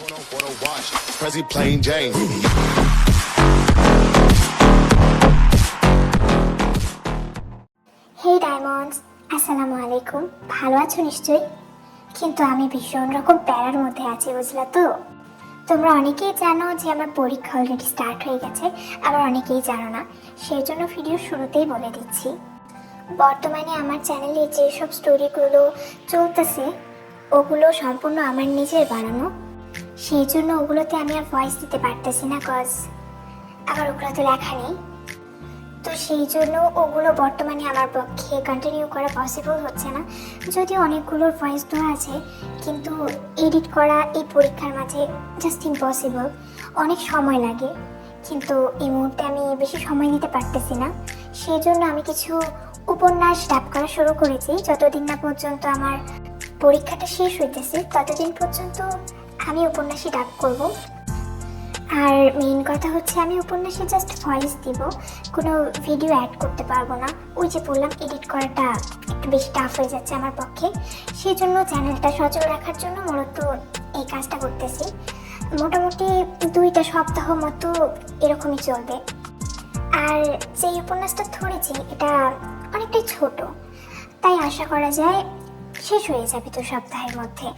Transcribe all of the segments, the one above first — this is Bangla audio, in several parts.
Prezi plain Jane. হে ডায়মন্ডস, আসসালামু আলাইকুম। ভালো আছো নিশ্চয়ই? কিন্তু আমি ভীষণ রকম প্যারার মধ্যে আছি, বুঝলা তো? তোমরা অনেকেই জানো যে আমার পরীক্ষা অলরেডি স্টার্ট হয়ে গেছে, আবার অনেকেই জানো না, সেই জন্য ভিডিও শুরুতেই বলে দিচ্ছি। বর্তমানে আমার চ্যানেলে যেসব স্টোরিগুলো চলতেছে ওগুলো সম্পূর্ণ আমার নিজের বানানো, সেই জন্য ওগুলোতে আমি আর ভয়েস দিতে পারতেছি না, কজ আবার ওগুলো তো লেখা নেই। তো সেই জন্য ওগুলো বর্তমানে আমার পক্ষে কন্টিনিউ করা পসিবল হচ্ছে না। যদিও অনেকগুলোর ভয়েস দেওয়া আছে, কিন্তু এডিট করা এই পরীক্ষার মাঝে জাস্ট ইম্পসিবল, অনেক সময় লাগে। কিন্তু এই মুহূর্তে আমি বেশি সময় দিতে পারতেছি না, সেই জন্য আমি কিছু উপন্যাস ডাব করা শুরু করেছি। যতদিন না পর্যন্ত আমার পরীক্ষাটা শেষ হইতেছে ততদিন পর্যন্ত আমি উপন্যাসই ডাব করব। আর মেইন কথা হচ্ছে আমি উপন্যাসে জাস্ট ভয়েস দিব, কোনো ভিডিও অ্যাড করতে পারবো না। ওই যে বললাম, এডিট করাটা একটু বেশি টাফ হয়ে যাচ্ছে আমার পক্ষে, সেই জন্য চ্যানেলটা সচল রাখার জন্য মূলত এই কাজটা করতেছি। মোটামুটি 2টা সপ্তাহ মতো এরকমই চলবে। আর যে উপন্যাসটা ধরেছি এটা অনেকটাই ছোট, তাই আশা করা যায় শেষ হয়ে যাবে 2 সপ্তাহের মধ্যে।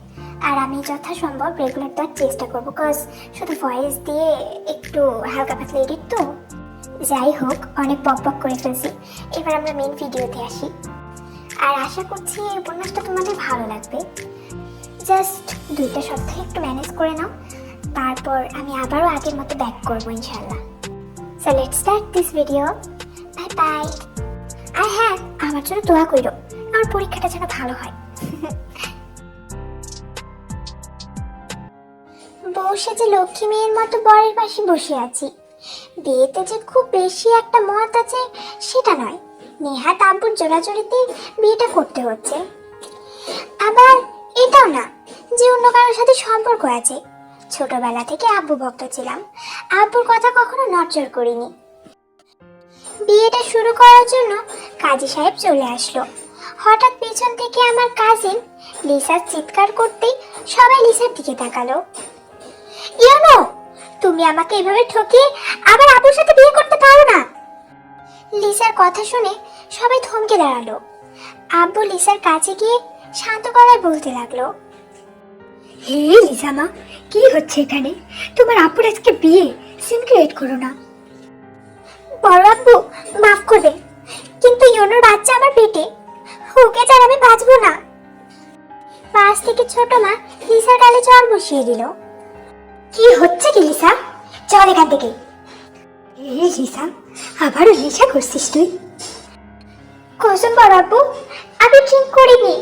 আর আমি যথাসম্ভব রেগুলার দেওয়ার চেষ্টা করবো, কজ শুধু ভয়েস দিয়ে একটু হালকা পাতলা এডিট তো। যাই হোক, অনেক বক করে ফেলছি, এবার আমরা মেইন ভিডিওতে আসি। আর আশা করছি এই উপন্যাসটা তোমাদের ভালো লাগবে। জাস্ট 2টা সপ্তাহে একটু ম্যানেজ করে নাও, তারপর আমি আবারও আগের মতো ব্যাক করবো ইনশাল্লাহ। So let's start this video. Bye bye. আর হ্যাঁ, আমার জন্য দোয়া কইরো, আমার পরীক্ষাটা যেন ভালো হয়। বউ সেজে লক্ষ্মী মেয়ের মতো বরের পাশে বসে আছি। বিয়েতে যে খুব বেশি একটা মত আছে সেটা নয়, নেহাত আব্বুর জোরাজোরিতে বিয়েটা করতে হচ্ছে। আবার এটাও না যে অন্য কারোর সাথে সম্পর্ক আছে। ছোটবেলা থেকে আব্বু ভক্ত ছিলাম, আব্বুর কথা কখনো নড়চড় করিনি। বিয়েটা শুরু করার জন্য কাজী সাহেব চলে আসলো। হঠাৎ পেছন থেকে আমার কাজিন লিসা চিৎকার করতেই সবাই লিসার দিকে তাকালো। ইয়ানো, তুমি আমাকে এভাবে ঠকিয়ে আবার আবুর সাথে বিয়ে করতে পারো না। লিসার কথা শুনে সবাই থমকে দাঁড়ালো। আব্বু লিসার কাছে গিয়ে শান্ত গলায় বলতে লাগলো, হে লিসা মা, কি হচ্ছে এখানে? তোমার আপুর আজকে বিয়ে, সিন ক্রিয়েট করো না। বড় আব্বু মাফ করবেন, কিন্তু ইয়োনোর বাচ্চা আমার পেটে, ওকে ছাড়া আমি বাঁচবো না। পাশ থেকে ছোট মা লিসার গালে চড় বসিয়ে দিল। কি হচ্ছে কি লিসা? চল এখান থেকে। হে লিসা, আবারও নেশা করছিস তুই? কসম বড় আব্বু, আমি ড্রিঙ্ক করিনি।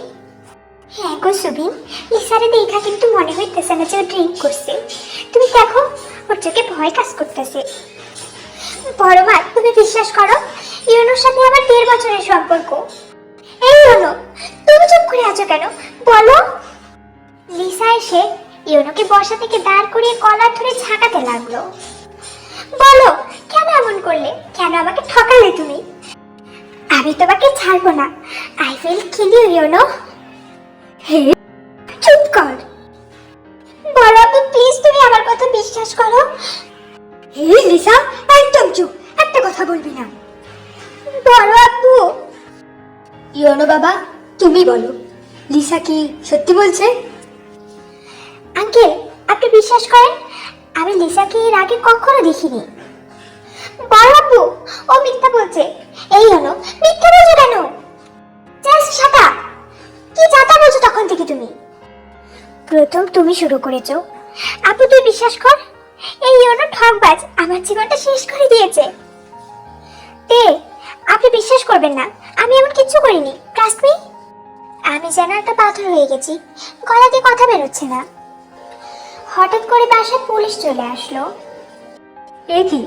হ্যাঁ গো সুবিন, লিসারে দেখা কিন্তু মনে হইতেছে না যে ও ড্রিঙ্ক করছে। তুমি দেখো, ওর চোখে ভয় কাজ করতেছে। বড় মা, তুমি বিশ্বাস করো, ইয়োনোর সাথে আমার 1.5 বছরের সম্পর্ক। এই ইয়োনো, তুমি চুপ করে আছো কেন, বলো। লিসা এসে ইয়োনোকে বসা থেকে দাঁড় করিয়ে কলার ধরে ঝাঁকাতে লাগলো। বলো, কেন এমন করলে? কেন আমাকে ঠকালে তুমি? আমি তোমাকে ছাড়বো না। I will kill you, you know. Hey চুপ কর। বলো আপু, প্লিজ তুমি আমার কথা বিশ্বাস করো। হে লিসা, একদম চুপ, একটা কথা বলবি না। বলো আপু। ইয়োনো বাবা, তুমি বলো, লিসা কি সত্যি বলছে? আঙ্কেল, আপনি বিশ্বাস করেন, আমি লিসাকে এর আগে কখনো দেখিনি। বড় আপু, ও মিথ্যা বলছে। এই হলো, মিথ্যা বলছো কেন? Just shut up. কি যাতা বলছো তখন থেকে তুমি? প্রথম তুমি শুরু করেছো। আপু তুই বিশ্বাস কর, এই ইয়োনো ঠকবাজ আমার জীবনটা শেষ করে দিয়েছে। আপনি বিশ্বাস করবেন না, আমি এমন কিচ্ছু করিনি, ট্রাস্ট মি। আমি যেন একটা পাথর হয়ে গেছি, গলা দিয়ে কথা বেরোচ্ছে না। হঠাৎ করে বাসায় পুলিশ চলে আসলো। এ কি,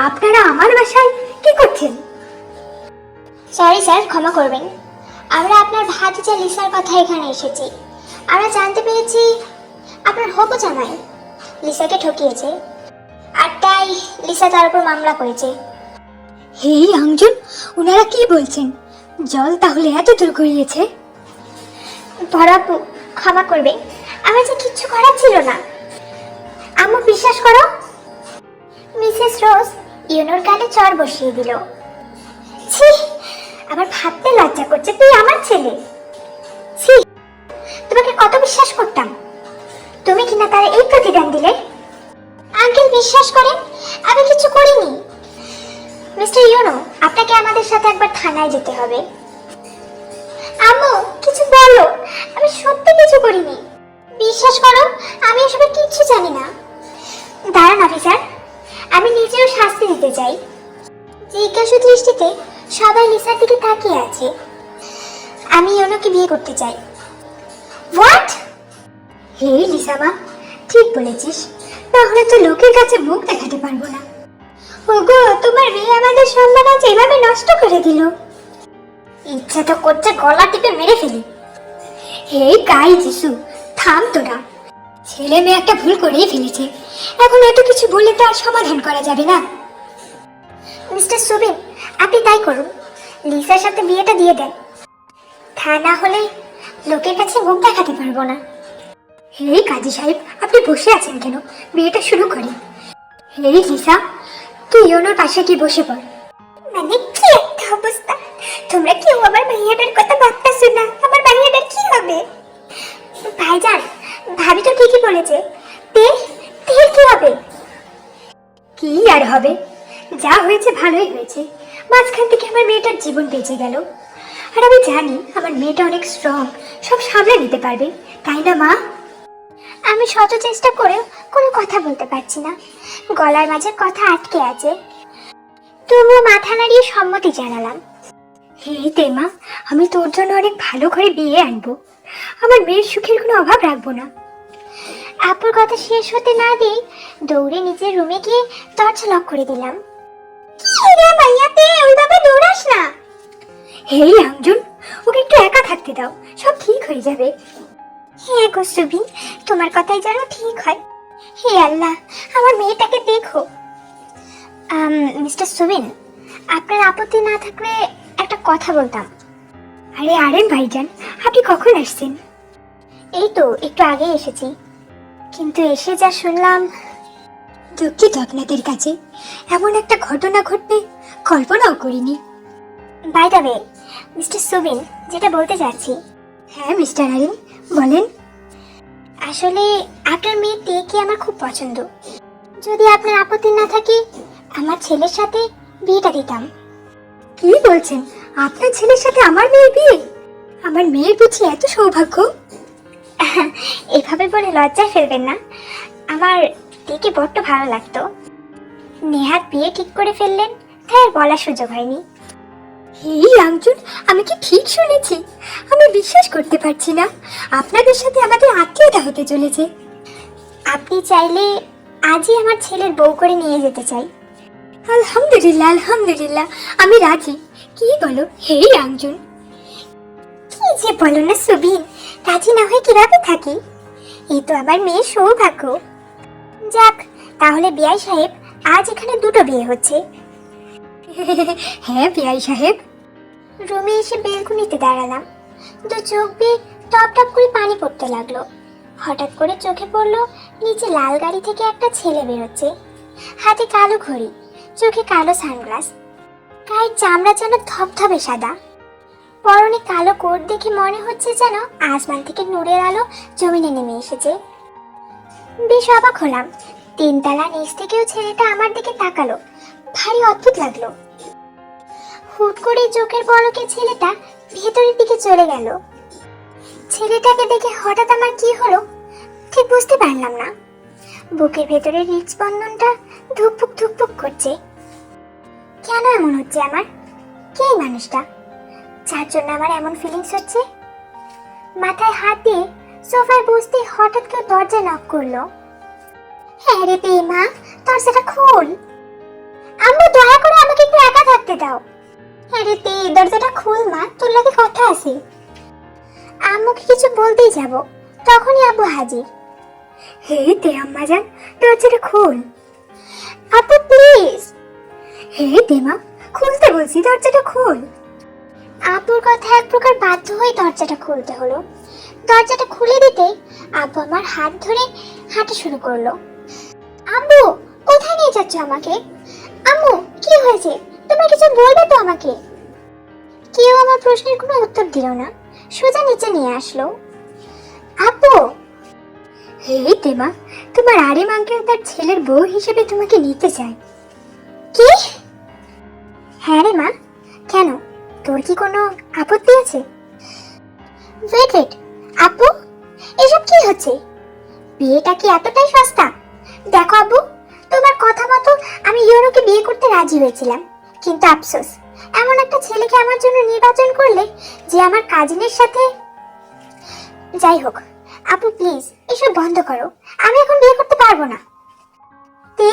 আপনারা আমার বাসায় কি করছেন? সরি স্যার, ক্ষমা করবেন। আমরা আপনার ভাতিজা লিসার কথা এখানে এসেছি। আমরা জানতে পেরেছি আপনার হবু জামাই লিসাকে ঠকিয়েছে, আর তাই লিসা তার উপর মামলা করেছে। হে আঞ্জন, ওনারা কি বলছেন? জল তাহলে এত দূর গড়িয়েছে? বড় আপু ক্ষমা করবে, আমার যে কিচ্ছু করার ছিল না। বিশ্বাস করো। মিসেস রোজ ইউনোর কানে চড় বসিয়ে দিল। ছি, আমার ভাবতে লজ্জা করছে তুই আমার ছেলে। ছি, তোমাকে কত বিশ্বাস করতাম, তুমি কিনা তার এই প্রতিদান দিলে। আঙ্কেল বিশ্বাস করেন, আমি কিছু করিনি। মিস্টার ইউনো, আপনাকে আমাদের সাথে একবার থানায় যেতে হবে। আম্মু কিছু বলো, আমি সত্যি কিছু করিনি। বিশ্বাস করো, আমি এসবের কিচ্ছু জানি না। দাঁড়ান অফিসার, আমি নিজেও শাস্তি দিতে চাই। জিজ্ঞাসু দৃষ্টিতে সবাই লিসার দিকে তাকিয়ে আছে। আমি ইউনোকে বিয়ে করতে চাই। হোয়াট? হে লিসা মা, ঠিক বলেছিস, তাহলে তো লোকের কাছে মুখ দেখাতে পারবো না। ওগো, তোমার মেয়ে আমাদের সম্মান আজ এভাবে নষ্ট করে দিল। ইচ্ছা তো করছে গলা টিপে মেরে ফেলি। হে গাই যিশু, থাম তোরা। ছেলে মেয়ে একটা ভুল করেই ফেলেছে, এখন এত কিছু বলে তো আর সমাধান করা যাবে না। মিস্টার সুবিন, আপনি তাই করুন, লিসার সাথে বিয়েটা দিয়ে দেন। তা না হলে লোকের কাছে মুখ দেখাতে পারবো না। হে কাজী সাহেব, আপনি বসে আছেন কেন? বিয়েটা শুরু করি। হে লিসা, তুই ইউনোর পাশে কি বসে পড়। মানে কি একটা অবস্থা, তোমরা কেউ আমার ভাইয়াটার কথা ভাবতেছো না। আমার ভাইয়াটার কি হবে? ভাইজান, ভাবি তো ঠিকই বলেছে, তেল কি হবে? কি আর হবে, যা হয়েছে ভালোই হয়েছে। মাঝখান থেকে আমার মেয়েটার জীবন বেঁচে গেল। আর আমি জানি আমার মেয়েটা অনেক স্ট্রং, সব সামলে নিতে পারবে, তাই না মা? আমি শত চেষ্টা করেও কোনো কথা বলতে পারছি না, গলার মাঝে কথা আটকে আছে। তবুও মাথা নাড়িয়ে সম্মতি জানালাম। হে তেমা, আমি তোর জন্য অনেক ভালো করে বিয়ে আনবো, আমার মেয়ের সুখের কোনো অভাব রাখবো না। আপুর কথা শেষ হতে না দিয়ে দৌড়ে নিজের রুমে গিয়ে দরজা লক করে দিলাম। কি রে ভাইয়াতে, ওইভাবে দৌড়াস না। হে রামজুন, ওকে একটু একা থাকতে দাও, সব ঠিক হয়ে যাবে। হ্যাঁ গো সুবিন, তোমার কথাই যেন ঠিক হয়। হে আল্লাহ, আমার মেয়েটাকে দেখো। মিস্টার সুবিন, আপনার আপত্তি না থাকলে একটা কথা বলতাম। আরে আরে ভাইজান, আপনি কখন আসছেন? এই তো একটু আগে এসেছি, কিন্তু এসে যা শুনলাম। দুঃখিত আপনাদের কাছে, এমন একটা ঘটনা ঘটবে কল্পনাও করিনি। বাই দ্য ওয়ে, মিস্টার সুবিন, যেটা বলতে চাচ্ছি। হ্যাঁ মিস্টার আরিন, বলেন। আসলে আপনার মেয়ে তেকে আমার খুব পছন্দ। যদি আপনার আপত্তি না থাকে, আমার ছেলের সাথে বিয়েটা দিতাম। কি বলছেন, আপনার ছেলের সাথে আমার মেয়ের বিয়ে? আমার মেয়ের বুঝি এত সৌভাগ্য? এভাবে বলে লজ্জায় ফেলবেন না, আমার তেকে বড্ড ভালো লাগতো। নেহাত বিয়ে ঠিক করে ফেললেন, তাই আর বলার সুযোগ হয়নি। এই রামজুন, আমি কি ঠিক শুনেছি? আমি বিশ্বাস করতে পারছি না, আপনাদের সাথে আমাদের আত্মীয়তা হতে চলেছে। আপনি চাইলে আজই আমার ছেলের বউ করে নিয়ে যেতে চাই। আলহামদুলিল্লাহ আলহামদুলিল্লাহ, আমি রাজি। কি বলো হে রামজুন? কি যে বলো না সুবিন, রাজি না হয়ে কিভাবে থাকি? এই তো আমার মেয়ের সৌভাগ্য। যাক, তাহলে বিআই সাহেব, আজ এখানে দুটো বিয়ে হচ্ছে। হ্যাঁ বিআই সাহেব। রুমে এসে বেলকুনিতে দাঁড়ালাম। দু চোখ বেয়ে টপ টপ করে পানি পড়তে লাগলো। হঠাৎ করে চোখে পড়লো নিচে লাল গাড়ি থেকে একটা ছেলে বেরোচ্ছে, হাতে কালো ঘড়ি, চোখে কালো সানগ্লাস, গায়ের চামড়া যেন ধবধবে সাদা। পরনে কালো কোট দেখে মনে হচ্ছে যেন আসমান থেকে নূরের আলো জমিনে নেমে এসেছে। বেশ অবাক হলাম, তিনতলা নিচ থেকেও ছেলেটা আমার দিকে তাকালো, ভারী অদ্ভুত লাগলো। হুট করে চোখের পলকে ছেলেটা ভেতরের দিকে চলে গেল। ছেলেটাকে দেখে হঠাৎ আমার কি হলো ঠিক বুঝতে পারলাম না। বুকের ভেতরে হৃদস্পন্দনটা ধুকপুক ধুকপুক করছে। কেন এমন হচ্ছে আমার? কে এই মানুষটা, যার জন্য আমার এমন ফিলিংস হচ্ছে? মাথায় হাত দিয়ে সোফায় বসতে হঠাৎ কেউ দরজা নক করলো। হ্যাঁ রে মা, দরজাটা খোল। আম্মু, দয়া করে আমাকে একটু একা থাকতে দাও। হ্যাঁ রে দরজাটা খোল মা, তোর লাগে কথা আছে। আম্মুকে কিছু বলতেই যাব, তখনই আব্বু হাজির। হে তে আম্মা যান, দরজাটা খোল। আপু প্লিজ। হে দেমা, খুলতে বলছি, দরজাটা খোল। আপুর কথা এক প্রকার বাধ্য হয়ে দরজাটা খুলতে হলো। দরজাটা খুলে দিতে আব্বু আমার হাত ধরে হাঁটা শুরু করলো। আম্মু, কোথায় নিয়ে যাচ্ছ আমাকে? আম্মু, কি হয়েছে? তোমরা কিছু বলবে তো আমাকে। কেউ আমার প্রশ্নের কোনো উত্তর দিল না, সোজা নিচে নিয়ে আসলো। আব্বু, এই তেমা, তোমার আরিম আঙ্কেল তার ছেলের বউ হিসেবে তোমাকে নিতে চায়। কি? হ্যাঁ রে মা, কেন? তোর কি কোনো আপত্তি আছে? ওয়েট ওয়েট, আব্বু, এসব কি হচ্ছে? বিয়েটা কি এতটাই সস্তা? দেখো আব্বু, তোমার কথা মতো আমি ইউরোকে বিয়ে করতে রাজি হয়েছিলাম, কিন্তু আফসোস, এমন একটা ছেলেকে আমার জন্য নির্বাচন করলে যে আমার কাজিনের সাথে। যাই হোক আপু, প্লিজ এসব বন্ধ করো, আমি এখন বিয়ে করতে পারবো না। তে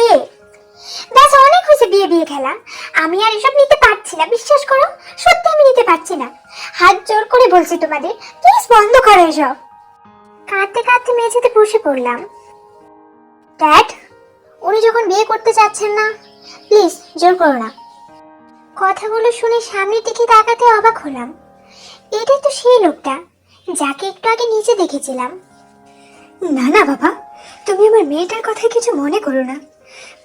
ব্যাস, অনেক হয়েছে বিয়ে বিয়ে খেলা। আমি আর এসব নিতে পারছি না, বিশ্বাস করো, সত্যি আমি নিতে পারছি না। হাত জোর করে বলছি তোমাদের, প্লিজ বন্ধ করো এসব। কাঁদতে কাঁদতে মেঝেতে বসে পড়লাম। ড্যাড, উনি যখন বিয়ে করতে চাচ্ছেন না, প্লিজ জোর করো না। কথাগুলো শুনে সামনের দিকে তাকাতে অবাক হলাম। এটাই তো সেই লোকটা যাকে একটু আগে নিচে দেখেছিলাম। না না বাবা, তুমি আমার মেয়েটার কথা কিছু মনে করো না।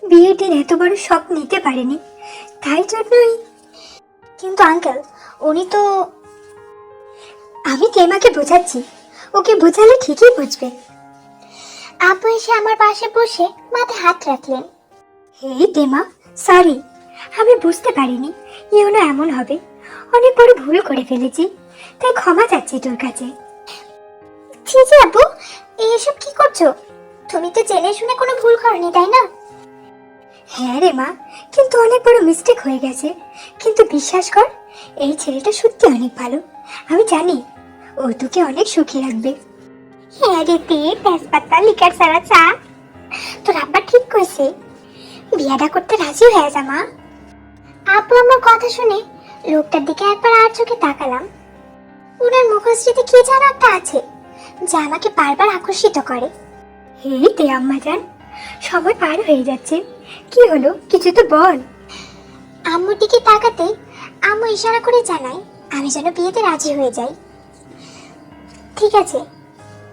বিয়ের দিন এত বড় শখ নিতে পারেনি, তাই জন্যই। কিন্তু আঙ্কেল, উনি তো। আমি তেমাকে বোঝাচ্ছি, ওকে বোঝালে ঠিকই বুঝবে। আপু এসে আমার পাশে বসে মাথায় হাত রাখলেন। এই তেমা, সরি, আমি বুঝতে পারিনি ইউনো এমন হবে। অনেক বড় ভুল করে ফেলেছি, তাই ক্ষমা চাচ্ছি তোর কাছে। ছি ছি আপু, এসব কি করছো? তুমি তো জেনে শুনে কোনো ভুল করনি, তাই না? হ্যাঁ রে মা, কিন্তু অনেক বড় মিস্টেক হয়ে গেছে। কিন্তু বিশ্বাস কর, এই ছেলেটা সত্যি অনেক ভালো। আমি জানি ও তোকে অনেক সুখী রাখবে। হ্যাঁ রে তে, তেজপাতা লিকার সারা চা। তোর আব্বা ঠিক কইছে, বিয়াটা করতে রাজি হয়ে যা মা। আপু আমার কথা শুনে লোকটার দিকে একবার আর চোখে তাকালাম। উনার মুখশ্রীতে কি যেন একটা আছে যা আমাকে বারবার আকর্ষিত করে। এই তে আম্মা জান, সময় পার হয়ে যাচ্ছে, কি হলো কিছু তো বল। আম্মুর দিকে তাকাতে আম্মু ইশারা করে জানায় আমি যেন বিয়েতে রাজি হয়ে যাই। ঠিক আছে,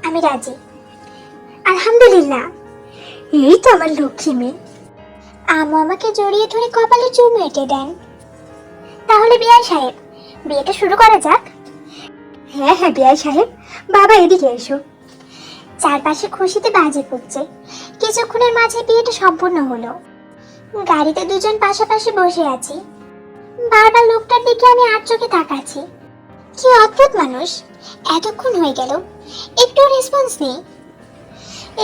আমি রাজি। আলহামদুলিল্লাহ। এই তো আমার লক্ষ্মী মেয়ে। আম্মু আমাকে জড়িয়ে ধরে কপালে চুমু এঁটে দেন। তাহলে বিআই সাহেব, বিয়েটা শুরু করা যাক। হ্যাঁ হ্যাঁ বিআই সাহেব, বাবা এদিকে এসো। চারপাশে খুশিতে বাজে পড়ছে। কিছুক্ষণের মাঝে বিয়েটা সম্পূর্ণ হলো। গাড়িতে দুজন পাশাপাশি বসে আছি। বারবার লোকটার দিকে আমি আর চোখে তাকাচ্ছি। কি অদ্ভুত মানুষ, এতক্ষণ হয়ে গেল একটু রেসপন্স নেই।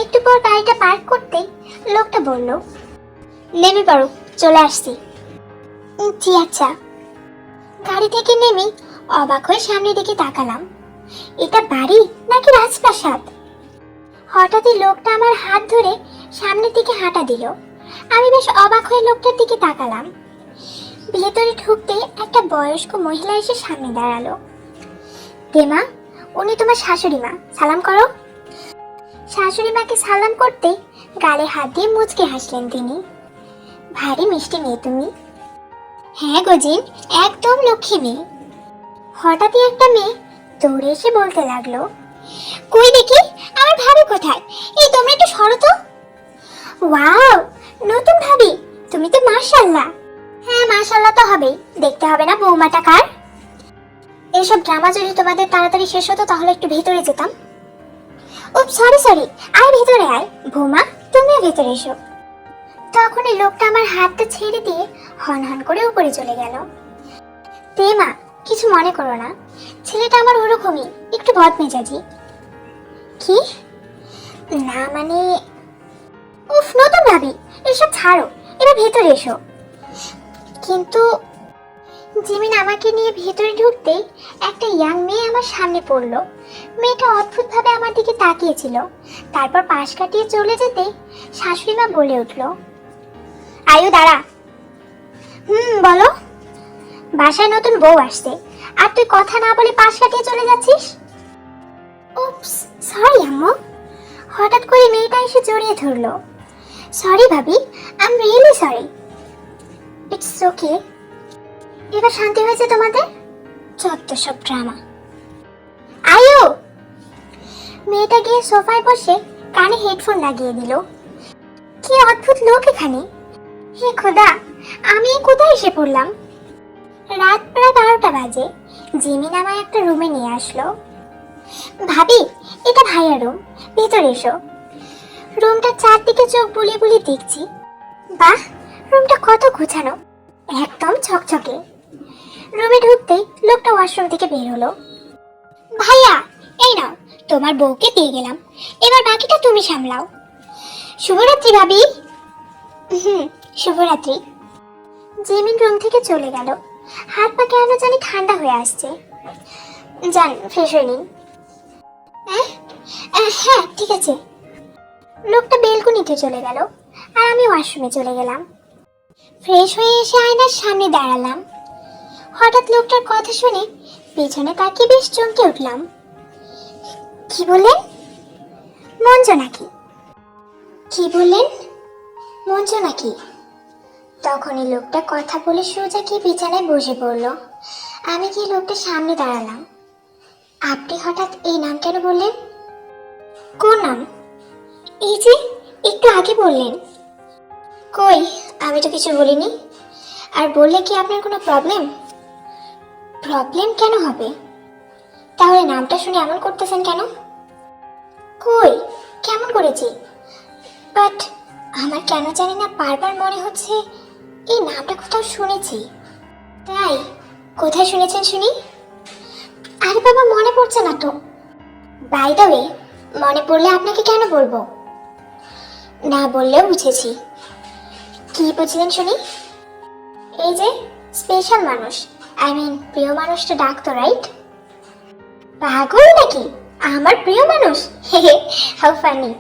একটু পর গাড়িটা পার্ক করতে লোকটা বলল, নেমে পড়ো, চলে আসছি। জি আচ্ছা। গাড়ি থেকে নেমে অবাক হয়ে সামনের দিকে তাকালাম। এটা বাড়ি নাকি রাজপ্রাসাদ? হঠাৎই লোকটা আমার হাত ধরে সামনের দিকে হাঁটা দিল। আমি বেশ অবাক হয়ে লোকটার দিকে তাকালাম। ভেতরে ঢুকতে একটা বয়স্ক মহিলা এসে সামনে দাঁড়ালো। তেমা, উনি তোমার শাশুড়ি মা, সালাম করো। শাশুড়ি মাকে সালাম করতে গালে হাত দিয়ে মুচকে হাসলেন তিনি। ভারী মিষ্টি মেয়ে তুমি। হ্যাঁ গজিন, একদম লক্ষ্মী মেয়ে। হঠাৎই একটা মেয়ে দৌড়ে এসে বলতে লাগলো, কই দেখি আমার ভাবি কোথায়? এই তোমরা একটু সরো তো। ওয়াও, নতুন ভাবি, তুমি তো মাশাআল্লাহ। হ্যাঁ মাশাআল্লাহ তো হবেই, দেখতে হবে না বৌমাটা কার। এসব ড্রামা যদি তোমাদের তাড়াতাড়ি শেষ হতো তাহলে একটু ভেতরে যেতাম। ও সরি সরি, আয় ভেতরে আয়। বৌমা, তুমিও ভেতরে এসো। তখন এই লোকটা আমার হাতটা ছেড়ে দিয়ে হন হন করে উপরে চলে গেল। তেমা, কিছু মনে করো না, ছেলেটা আমার ওরকমই, একটু বদমেজাজি। কি? না মানে, উফ, নতুন ভাবি, এসব ছাড়ো, এবার ভেতরে এসো। কিন্তু জিমিন আমাকে নিয়ে ভেতরে ঢুকতেই একটা ইয়াং মেয়ে আমার সামনে পড়লো। মেয়েটা অদ্ভুতভাবে আমার দিকে তাকিয়েছিল, তারপর পাশ কাটিয়ে চলে যেতে শাশুড়ি মা বলে উঠলো, আয়ু দাঁড়া। বলো। বাসায় নতুন বউ আসছে, আর তুই কথা না বলে পাশ কাটিয়ে চলে যাচ্ছিস। উপস, সরি আম্মু। হঠাৎ করে মেয়েটা এসে জড়িয়ে ধরলো। সরি ভাবি, I am really sorry. It's okay. এবার শান্তি হয়েছে তোমাদের? যত সব ড্রামা। আয়ু। মেয়েটা গিয়ে সোফায় বসে কানে হেডফোন লাগিয়ে দিল। কি অদ্ভুত লোক এখানে! হে খোদা, আমি কোথায় এসে পড়লাম? রাত প্রায় 12টা বাজে। জিমিন আমায় একটা রুমে নিয়ে আসলো। ভাবি, এটা ভাইয়ার রুম, ভেতরে এসো। রুমটার চারদিকে চোখ বুলিয়ে বুলিয়ে দেখছি। বাহ, রুমটা কত গোছানো, একদম ছকছকে। রুমে ঢুকতেই লোকটা ওয়াশরুম থেকে বের হলো। ভাইয়া, এই নাও, তোমার বউকে দিয়ে গেলাম, এবার বাকিটা তুমি সামলাও। শুভরাত্রি ভাবি। শুভরাত্রি। জিমিন রুম থেকে চলে গেল। হাত পা কেন জানি ঠান্ডা হয়ে আসছে। যান, ফ্রেশ হয়ে নিন। হ্যাঁ, ঠিক আছে। লোকটা বেলকনিতে চলে গেল আর আমি ওয়াশরুমে চলে গেলাম। ফ্রেশ হয়ে এসে আয়নার সামনে দাঁড়ালাম। হঠাৎ লোকটার কথা শুনে পেছনে তাকিয়ে বেশ চমকে উঠলাম। কি বললেন? মঞ্জু নাকি? কি বললেন? মঞ্জু নাকি? তখনই লোকটা কথা বলে সোজা গিয়ে বিছানায় বসে পড়ল। আমি গিয়ে লোকটার সামনে দাঁড়ালাম। আপনি হঠাৎ এই নাম কেন বললেন? কোন নাম? এই যে একটু আগে বললেন। কই, আমি তো কিছু বলিনি। আর বললে কি আপনার কোনো প্রবলেম? প্রবলেম কেন হবে? তাহলে নামটা শুনে এমন করতেছেন কেন? কই, কেমন করেছি? বাট আমার কেন জানি না বারবার মনে হচ্ছে এই নামটা কোথাও শুনেছি। তাই, কোথায় শুনেছেন শুনি? আরে বাবা, মনে পড়ছে না তো। বাই দ্য ওয়ে, মনে পড়লে আপনাকে কেন বলবো? না বললেও বুঝেছি। কি বুঝলেন শুনি? এই যে স্পেশাল মানুষ, আই মিন প্রিয় মানুষটা ডাকতো, রাইট? পাগল নাকি? আমার প্রিয় মানুষ? হে হে, হাউ ফানি।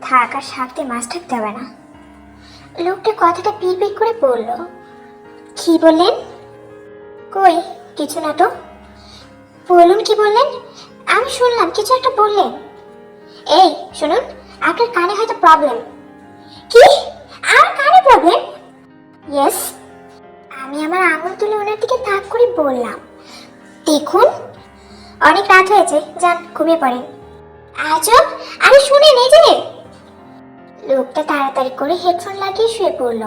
থাক, আর সাথে মাছ থাকতে হবে না। লোকটা কথাটা পিড় করে বলল। কি বললেন? কই, কিছু না তো। বলুন, কি বললেন? আমি শুনলাম কিছু একটা বললেন। এই শুনুন, আপনার কানে হয়তো প্রবলেম। কি? আমার কানে প্রবলেম? ইয়েস। আমি আমার আঙুল তুলে ওনার দিকে তাক করে বললাম, দেখুন, অনেক রাত হয়েছে, যান ঘুমিয়ে পড়েন। আজব, আরে শুনেন, এই যে। লোকটা তাড়াতাড়ি করে হেডফোন লাগিয়ে শুয়ে পড়ল।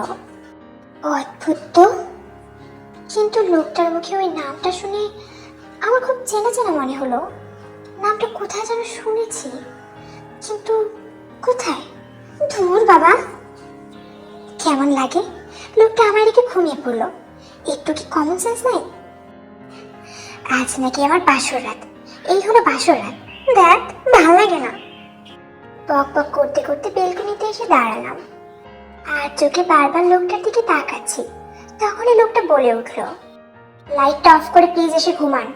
অদ্ভুত তো, কিন্তু লোকটার মুখে ওই নামটা শুনে আমার খুব চেনা চেনা মনে হলো। নামটা কোথায় যেন শুনেছি, কিন্তু কোথায়? ধুর বাবা, কেমন লাগে! লোকটা আমার দিকে ঘুমিয়ে পড়লো। একটু কি কমন সেন্স নাই? আজ নাকি আমার বাসর রাত। এই হলো বাসর রাত, দেখ, ভালো লাগে না। পক পক করতে করতে বেলকনিতে এসে দাঁড়ালাম আর চোখে বারবার লোকটার দিকে তাকাচ্ছি। তখনই লোকটা বলে উঠলো, লাইটটা অফ করে প্লিজ এসে ঘুমান।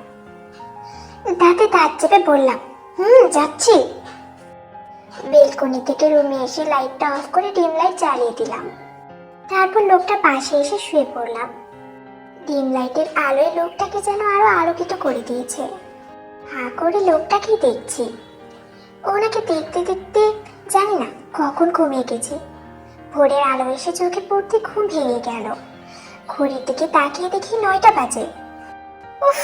দাঁতে দাঁত চেপে বললাম, যাচ্ছি। বেলকনি থেকে রুমে এসে লাইটটা অফ করে ডিম লাইট জ্বালিয়ে দিলাম। তারপর লোকটার পাশে এসে শুয়ে পড়লাম। ডিম লাইটের আলোয় লোকটাকে যেন আরো আলোকিত করে দিয়েছে। হা করে লোকটাকেই দেখছি। ওনাকে দেখতে দেখতে জানি না কখন ঘুমিয়ে গেছি। ভোরের আলো এসে চোখে পড়তে ঘুম ভেঙে গেল। ঘড়ির দিকে তাকিয়ে দেখি 9টা বাজে। উফ,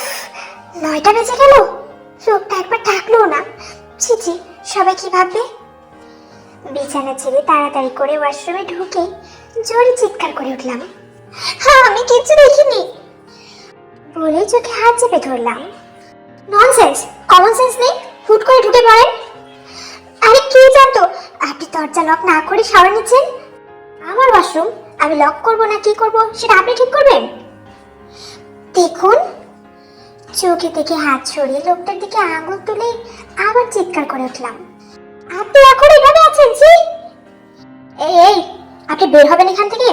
9টা বেজে গেল। লোকটা একবার ডাকলো না। ছি ছি, সবাই কি ভাববে? বিছানা ছেড়ে তাড়াতাড়ি করে ওয়াশরুমে ঢুকে জোরে চিৎকার করে উঠলাম, হ্যাঁ, আমি কিছু দেখিনি বলে চোখে হাত চেপে ধরলাম। ননসেন্স, কমন সেন্স নেই, হুট করে ঢুকে পড়েন। আরে কি জানতো আপনি দরজা লক না করে শাওয়ার নিচ্ছেন? আমার ওয়াশরুম, আমি লক করব না কি করব সেটা আপনি ঠিক করবেন। দেখুন, চোখে থেকে হাত সরিয়ে লোকটার দিকে আঙুল তুলে আবার চিৎকার করে উঠলাম, আপনি এখন এভাবে আছেন? জি। এই, আপনি বের হবেন এখান থেকে।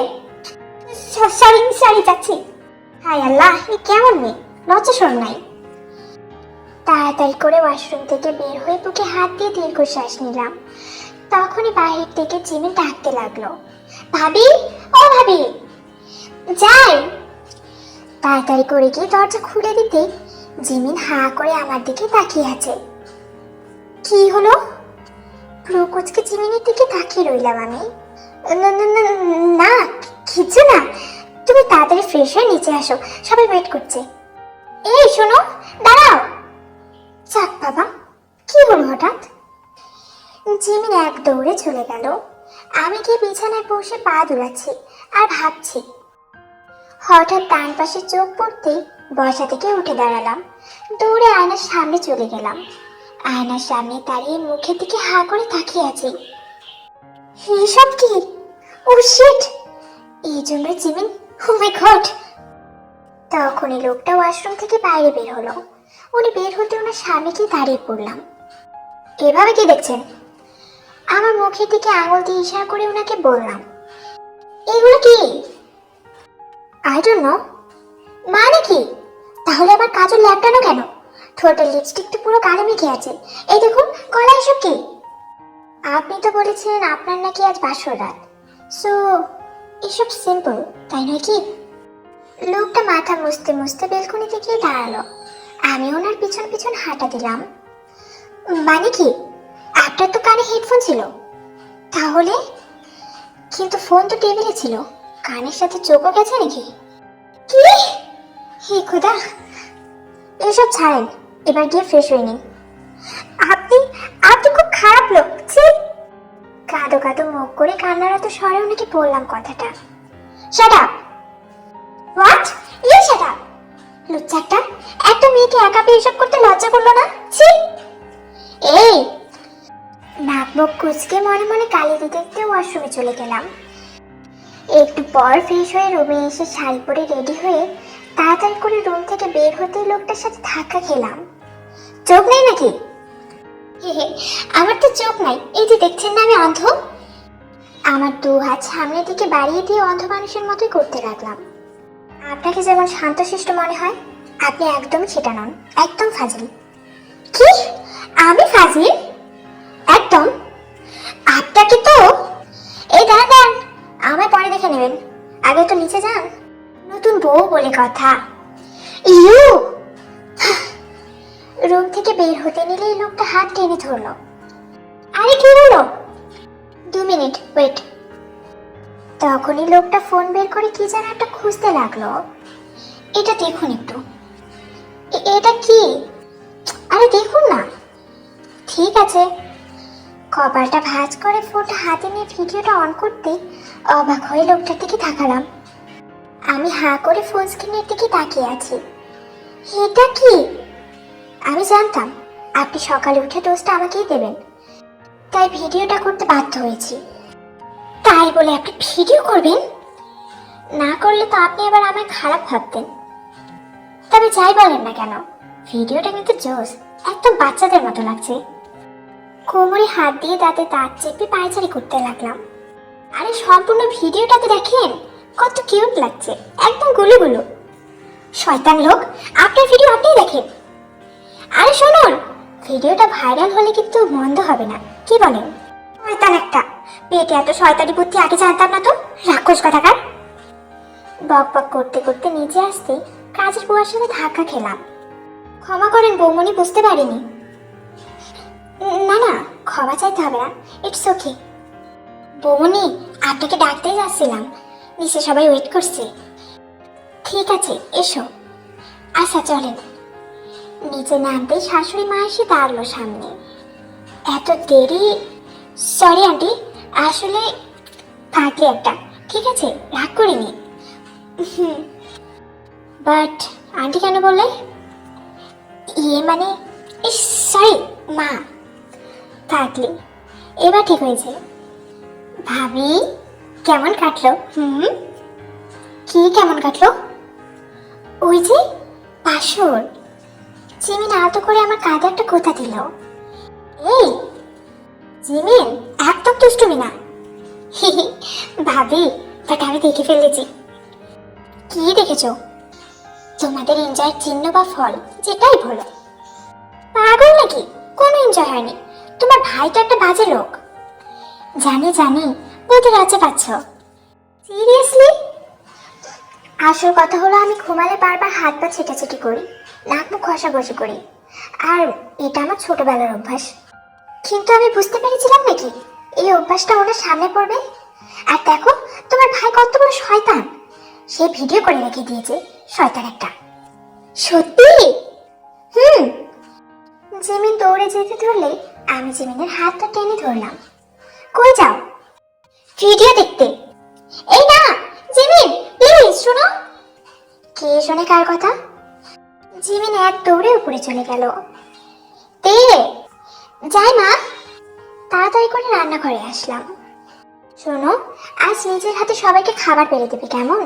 সরি যাচ্ছি। হায় আল্লাহ, এ কেমন মেয়ে, লজ্জা শরম নাই। তাড়াতাড়ি করে ওয়াশরুম থেকে বের হয়ে বুকে হাত দিয়ে দীর্ঘশ্বাস নিলাম। তখনই বাহির থেকে জিমিন ডাকতে লাগলো, ভাবি, ও ভাবি, যাই। তাড়াতাড়ি করে গিয়ে দরজা খুলে দিতে জিমিন হা করে আমার দিকে তাকিয়ে আছে। কি হলো? ভ্রু কুচকে জিমিনের দিকে তাকিয়ে রইলাম আমি। না, কিছু না, তুমি তাড়াতাড়ি ফ্রেশ হয়ে নিচে আসো, সবাই ওয়েট করছে। এই শোনো, দাঁড়াও। যাক বাবা, কি হলো হঠাৎ? জিমিন এক দৌড়ে চলে গেল। আমি গিয়ে বিছানায় বসে পা দুলাচ্ছি আর ভাবছি। হঠাৎ ডান পাশে চোখ পড়তেই বসা থেকে উঠে দাঁড়ালাম, দৌড়ে আয়নার সামনে চলে গেলাম। আয়নার সামনে দাঁড়িয়ে মুখের দিকে হা করে তাকিয়ে আছি। এসব কি? ও শিট! এই জন্য জিমিন, ও মাই গড! তখনই লোকটা ওয়াশরুম থেকে বাইরে বের হলো। উনি বের হতে ওনার সামনে গিয়ে দাঁড়িয়ে পড়লাম। এভাবে কি দেখছেন? আমার মুখের দিকে আঙুল দিয়ে ইশারা করে ওনাকে বললাম, এগুলো কি? I don't know. মানে কি? তাহলে আবার কাজল ল্যাপটানো কেন? ঠোঁটের লিপস্টিকটা পুরো কালো মেখে আছে। এই দেখুন, গলায় এসব কি? আপনি তো বলেছিলেন আপনার নাকি আজ বাসর রাত, সো এসব সিম্পল, তাই নয় কি? লোকটা মাথা মুছতে মুছতে বেলকনিতে গিয়ে দাঁড়ালো। আমি ওনার পিছন পিছন হাঁটা দিলাম। মানে কি? আপনার তো কানে হেডফোন ছিল। তাহলে? কিন্তু ফোন তো টেবিলে ছিল, কানের সাথে চোখও গেছে নাকি? কি? হে খোদা! এসব ছাড়েন, এবার গিয়ে ফ্রেশ হয়ে নিন। আপনি আপনি খুব খারাপ লোক। কাঁদো কাঁদো মুখ করে কান্নারত স্বরে ওনাকে বললাম কথাটা। Shut up! What? You shut up! লুচ্চাটা একটা মেয়েকে একা পেয়ে এসব করতে লজ্জা করলো না? ছি! এই নাক মুখ কুচকে মনে মনে গালি দিতে দিতে ওয়াশরুমে চলে গেলাম। একটু পর ফ্রেশ হয়ে রুমে এসে শাড়ি পরে রেডি হয়ে তাড়াতাড়ি করে রুম থেকে বের হতে লোকটার সাথে ধাক্কা খেলাম। চোখ নেই নাকি? আমার তো চোখ নাই, এই যে দেখছেন না আমি অন্ধ। আমার দু হাত সামনের দিকে বাড়িয়ে দিয়ে অন্ধ মানুষের মতোই করতে লাগলাম। আপনাকে যেমন শান্তশিষ্ট মনে হয়, আপনি একদম সেটা নন, একদম ফাজিল। কি? আমি ফাজিল? একদম। আপনাকে তো এই দাঁড়ান, আমায় পরে দেখে নেবেন, আগে তো নিচে যান। নতুন বউ বলে কথা। ইউ! রুম থেকে বের হতে নিলেই লোকটা হাত টেনে ধরলো। আরে কি হলো? 2 মিনিট ওয়েট। তখনই লোকটা ফোন বের করে কি যেন একটা খুঁজতে লাগলো। এটা দেখুন একটু। এটা কি? আরে দেখুন না। ঠিক আছে। কপালটা ভাঁজ করে ফোনটা হাতে নিয়ে ভিডিওটা অন করতে অবাক হয়ে লোকটার দিকে তাকালাম। আমি হাঁ করে ফোন স্ক্রিনের দিকে তাকিয়ে আছি। এটা কি? আমি জানতাম আপনি সকালে উঠে দোষটা আমাকেই দেবেন, তাই ভিডিওটা করতে বাধ্য হয়েছি। তাই বলে আপনি ভিডিও করবেন? না করলে তো আপনি এবার আমায় খারাপ ভাবতেন। তবে যাই বলেন না কেন, ভিডিওটা কিন্তু জোস, একদম বাচ্চাদের মতো লাগছে। কোমরে হাত দিয়ে দাঁতে দাঁত চেপে পায়চারি করতে লাগলাম। আরে সম্পূর্ণ ভিডিওটাতে দেখেন, কত কিউট লাগছে, একদম গুলো গুলো। শয়তান লোক, আপনার ভিডিও আপনিই দেখেন। আরে শুনুন, ভিডিওটা ভাইরাল হলে কিন্তু মন্দ হবে না, কি বলেন? শয়তান একটা, পেটে এত শয়তানি বুদ্ধি আগে জানতাম না তো, রাক্ষস কথাকার। বক বক করতে করতে নিচে আসতে কাজের বুয়ার সাথে ধাক্কা খেলাম। ক্ষমা করেন বৌমনি, বুঝতে পারিনি। না না, ক্ষমা চাইতে হবে না, ইটস ওকে। বৌমনি, আপনাকে ডাকতেই যাচ্ছিলাম, নিচে সবাই ওয়েট করছে। ঠিক আছে, এসো। আচ্ছা চলেন। নিচে নামতেই শাশুড়ি মা এসে দাঁড়ালো সামনে। এত দেরি? সরি আন্টি, আসলে থাকলে একটা। ঠিক আছে, রাগ করিনি। বাট আন্টি কেন বললে? ইয়ে মানে, সরি মা। থাকলে এবার ঠিক হয়েছে। ভাবি, কেমন কাটলো? কি কেমন কাটলো? ওই যে বাসর। জিমিন আলতো করে আমার কাঁধে একটা কথা দিল। এই জিমিন, একদম দুষ্টুমি না। ভাবি, বাট আমি দেখে ফেলেছি। কি দেখেছো? তোমাদের এনজয়ের চিহ্ন বা ফল, যেটাই বলো। পাগল নাকি? কোনো এনজয় হয়নি। তোমার ভাই তো একটা বাজে লোক। জানি জানি, বলতে লজ্জা পাচ্ছ। সিরিয়াসলি? আসল কথা হলো, আমি ঘুমালে বারবার হাত পা ছেটাছেটি করি, নাক মুখ ঘষাঘষি করি, আর এটা আমার ছোটবেলার অভ্যাস। কিন্তু আমি বুঝতে পেরেছিলাম নাকি এই অভ্যাসটা ওনার সামনে পড়বে। আর দেখো, তোমার ভাই কত বড় শয়তান, সে ভিডিও করে রেখে দিয়েছে, শয়তান একটা। সত্যি? জিমিন দৌড়ে যেতে ধরলে আমি জিমিনের হাতটা টেনে ধরলাম। কই যাও? ভিডিও দেখতে। এই না জিমিন, প্লিজ শোনো। কে শোনে কার কথা? জিমিন এক দৌড়ে উপরে চলে গেল। তে যাই মা। তাড়াতাড়ি করে রান্নাঘরে আসলাম। শোনো, আজ নিজের হাতে সবাইকে খাবার বেড়ে দেবে, কেমন?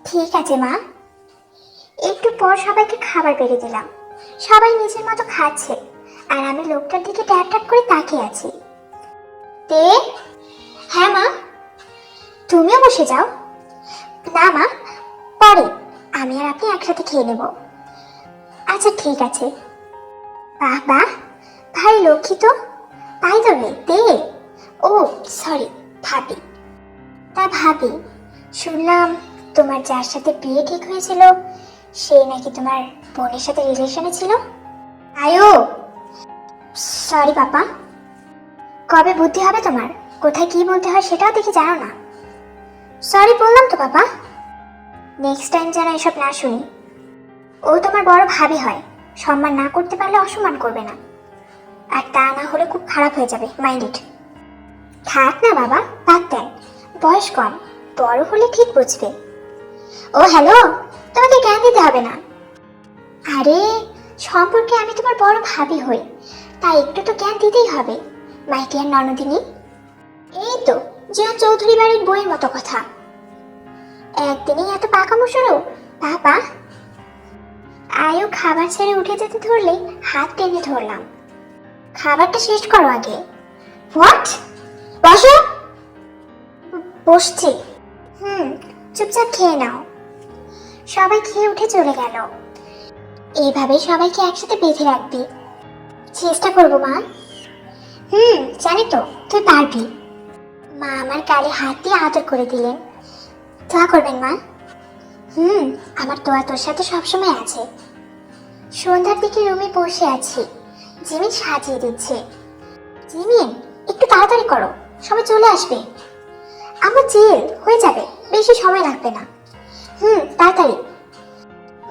ঠিক আছে মা। একটু পর সবাইকে খাবার বেড়ে দিলাম। সবাই নিজের মতো খাচ্ছে আর আমি লোকটার দিকে ট্যাপ ট্যাপ করে তাকিয়ে আছি। তে হ্যাঁ মা। তুমিও বসে যাও। না মা, পরে আমি আর আপনি একসাথে খেয়ে নেব। আচ্ছা ঠিক আছে। বাহ বাহ, ভাই লক্ষ্মী তো। তাই তবে তে, ও সরি ভাবি। তা ভাবি, শুনলাম তোমার যার সাথে বিয়ে ঠিক হয়েছিল সে নাকি তোমার বোনের সাথে রিলেশনে ছিল। আয়ো সরি পাপা। কবে বুদ্ধি হবে তোমার? কোথায় কি বলতে হয় সেটাও দেখি জানো না। সরি বললাম তো বাবা, নেক্সট টাইম যেন এসব না শুনি। ও তোমার বড় ভাবি হয়, সম্মান না করতে পারলে অসম্মান করবে না, আর তা না হলে খুব খারাপ হয়ে যাবে, মাইন্ড ইট। থাক না বাবা, বাদ দেন, বয়স কম, বড় হলে ঠিক বুঝবে। ও হ্যালো, তোমাকে জ্ঞান দিতে হবে না। আরে সম্পর্কে আমি তোমার বড় ভাবি হই, তাই একটু তো জ্ঞান দিতেই হবে, মাই ডিয়ার ননদিনী। এই তো জিয়া চৌধুরী বাড়ির বইয়ের মতো কথা, একদিনেই এত পাকামো শুরু বাবা। আয়ু খাবার ছেড়ে উঠে যেতে ধরলে হাত টেনে ধরলাম। খাবারটা শেষ করো আগে। হোয়াট? বসো। বসছি। চুপচাপ খেয়ে নাও। সবাই খেয়ে উঠে চলে গেল। এইভাবে সবাইকে একসাথে বেঁধে রাখবি। চেষ্টা করবো মা। জানি তো তুই পারবি। মা আমার গালে হাত দিয়ে আদর করে দিলেন। দোয়া করবেন মা। আমার দোয়া তোর সাথে সবসময় আছে। সন্ধ্যার দিকে রুমে বসে আছি, জিমিন সাজিয়ে দিচ্ছে। জিমিন একটু তাড়াতাড়ি করো, সবাই চলে আসবে। আমার জেল হয়ে যাবে, বেশি সময় লাগবে না। তাড়াতাড়ি।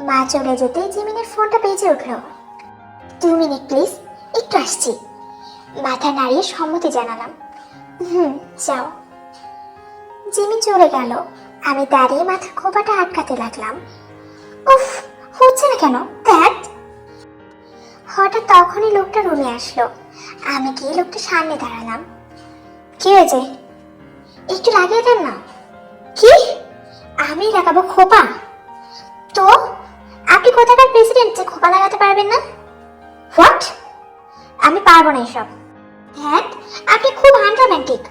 মা চলে যেতে জিমিনের ফোনটা বেজে উঠলো। 2 মিনিট প্লিজ, একটু আসছি। মাথা নাড়িয়ে সম্মতি জানালাম। যাও। জিমিন চলে গেল। আমি দাঁড়িয়ে মাথা খোপাটা আটকাতে লাগলাম। উফ, হচ্ছে না কেন দ্যাট। হঠাৎ তখনই লোকটা রুমে আসলো। আমি গিয়ে লোকটা সামনে দাঁড়ালাম। কি হয়েছে? একটু লাগিয়ে দেন না। কি? আমি লাগাবো খোপা? তো আপনি কোথাকার প্রেসিডেন্ট যে খোপা লাগাতে পারবেন না? হোয়াট? আমি পারবো না এসব। হ্যাঁ, আপনি খুব আনরোম্যান্টিক।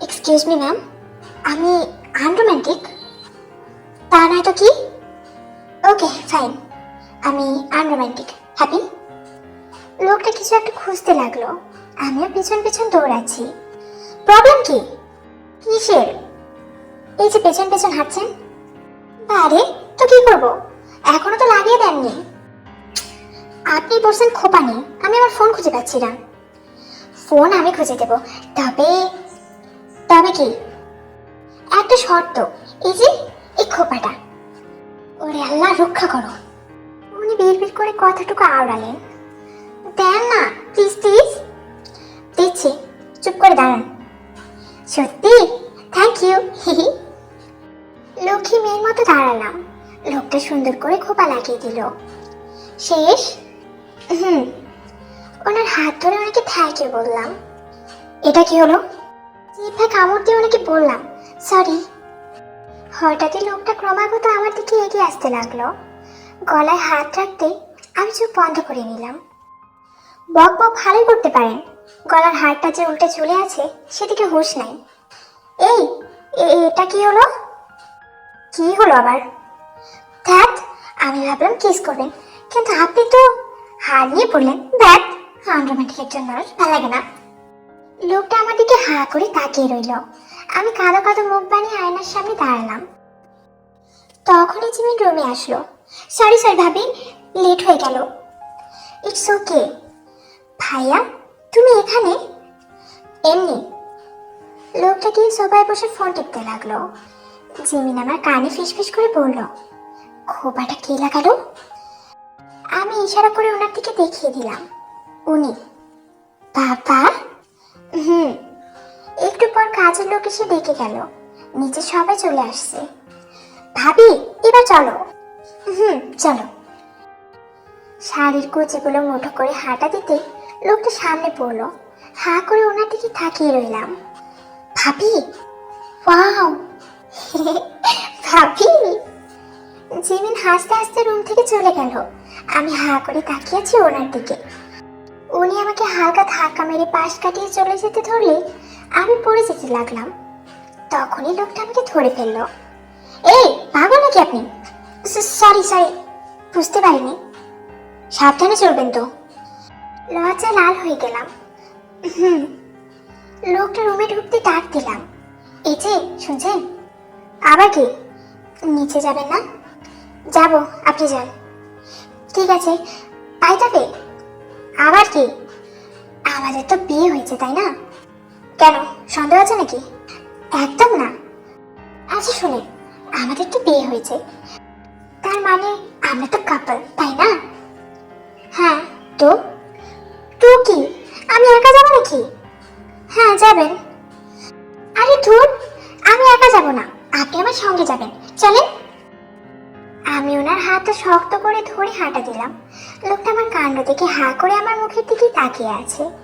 এক্সকিউজ মি ম্যাম, আমি আনরোম্যান্টিক? তা নয় তো কি? ওকে ফাইন, আমি আনরোম্যান্টিক। হ্যাপি? লোকটা কিছু একটা খুঁজতে লাগলো, আমিও পিছন পিছন দৌড়াচ্ছি। প্রবলেম কি? কিসের? এই যে পেছন পেছন হাঁটছেন। বারে তো কি করবো, এখনো তো লাগিয়ে দেননি। আপনি বলছেন খোপা নেই, আমি আমার ফোন খুঁজে পাচ্ছি না। ফোন আমি খুঁজে দেবো, তবে তবে কি? একটা শর্ত, এই যে এই খোপাটা। ওরে আল্লাহ রক্ষা করো। উনি বিড়বিড় করে কথাটুকু আওড়ালেন। দেন না প্লিজ প্লিজ। দিচ্ছি, চুপ করে দাঁড়ান। সত্যি? Thank you. লক্ষ্মী মেয়ের মতো দাঁড়ালাম। লোকটা সুন্দর করে খোপা লাগিয়ে দিল। শেষ? ওনার হাত ধরে ওনাকে থ্যাংক ইউ বললাম। এটা কি হলো? জিভে কামড় দিয়ে ওনাকে বললাম সরি। হঠাৎই লোকটা ক্রমাগত আমার দিকে এগিয়ে আসতে লাগলো। গলায় হাত রাখতে আমি চোখ বন্ধ করে নিলাম। বক বক ভালোই করতে পারেন, গলার হাড়টা যে উল্টে ঝুলে আছে সেদিকে হুঁশ নাই। এই এটা কি হলো? কি হলো আবার? ধ্যাত, আমি ভাবলাম কিস করবেন, কিন্তু আপনি তো হার নিয়ে পড়লেন। ধ্যাত, আনরোম্যান্টিক একজন মানুষ, ভালো লাগে না। লোকটা আমার দিকে হা করে তাকিয়ে রইল। আমি কাঁদো কাঁদো মুখ বানিয়ে আয়নার সামনে দাঁড়ালাম। তখনই জিমিন রুমে আসলো। সরি ভাবি, লেট হয়ে গেল। It's okay. ভাইয়া তুমি এখানে? এমনি। লোকটা গিয়ে সোফায় বসে ফোন টিপতে লাগলো। জিমিন আমার কানে ফিসফিস করে বলল, খোপাটা কে লাগালো? আমি ইশারা করে ওনার দিকে দেখিয়ে দিলাম। উনি। বাবা? হুম। একটু পর কাজের লোক এসে ডেকে গেল। নিচে সবাই চলে আসছে। ভাবি, এবার চলো। হুম, চলো। শাড়ির কুচিগুলো মুঠো করে হাঁটা দিতে লোকটা সামনে পড়লো। হা করে ওনার দিকে তাকিয়ে রইলাম। ভাবি, ওয়াও। ভাবি। জিমিন হাসতে হাসতে রুম থেকে চলে গেল। আমি হা করে তাকিয়ে আছি ওনার দিকে। উনি আমাকে হালকা ধাক্কা মেরে পাশ কাটিয়ে চলে যেতে ধরলে আমি পড়ে যেতে লাগলাম। তখনই লোকটা আমাকে ধরে ফেললো। এই, পাগল নাকি আপনি? সরি সরি, বুঝতে পারিনি। সাবধানে চলবেন তো। লজ্জা লাল হয়ে গেলাম। হুম। লোকটা রুমে ঢুকতে ডাক দিলাম। এই যে, শুনছেন? আবার কি? নিচে যাবেন না? যাব, আপনি যান। ঠিক আছে, তাই তবে। আবার কি? আমাদের তো বিয়ে হয়েছে, তাই না? কেন, সন্দেহ আছে নাকি? একদম না। আচ্ছা শুনেন, আমাদের তো বিয়ে হয়েছে, তার মানে আমরা তো কাপল, তাই না? হ্যাঁ, তো তো কি, আমি একা যাবো নাকি? হ্যাঁ, যাবেন। আরে ধুর, আমি একা যাব না, আপনি আমার সঙ্গে যাবেন, চলেন। আমি ওনার হাতটা শক্ত করে ধরে হাঁটা দিলাম। লোকটা আমার কাণ্ড দেখে হা করে আমার মুখের দিকে তাকিয়ে আছে।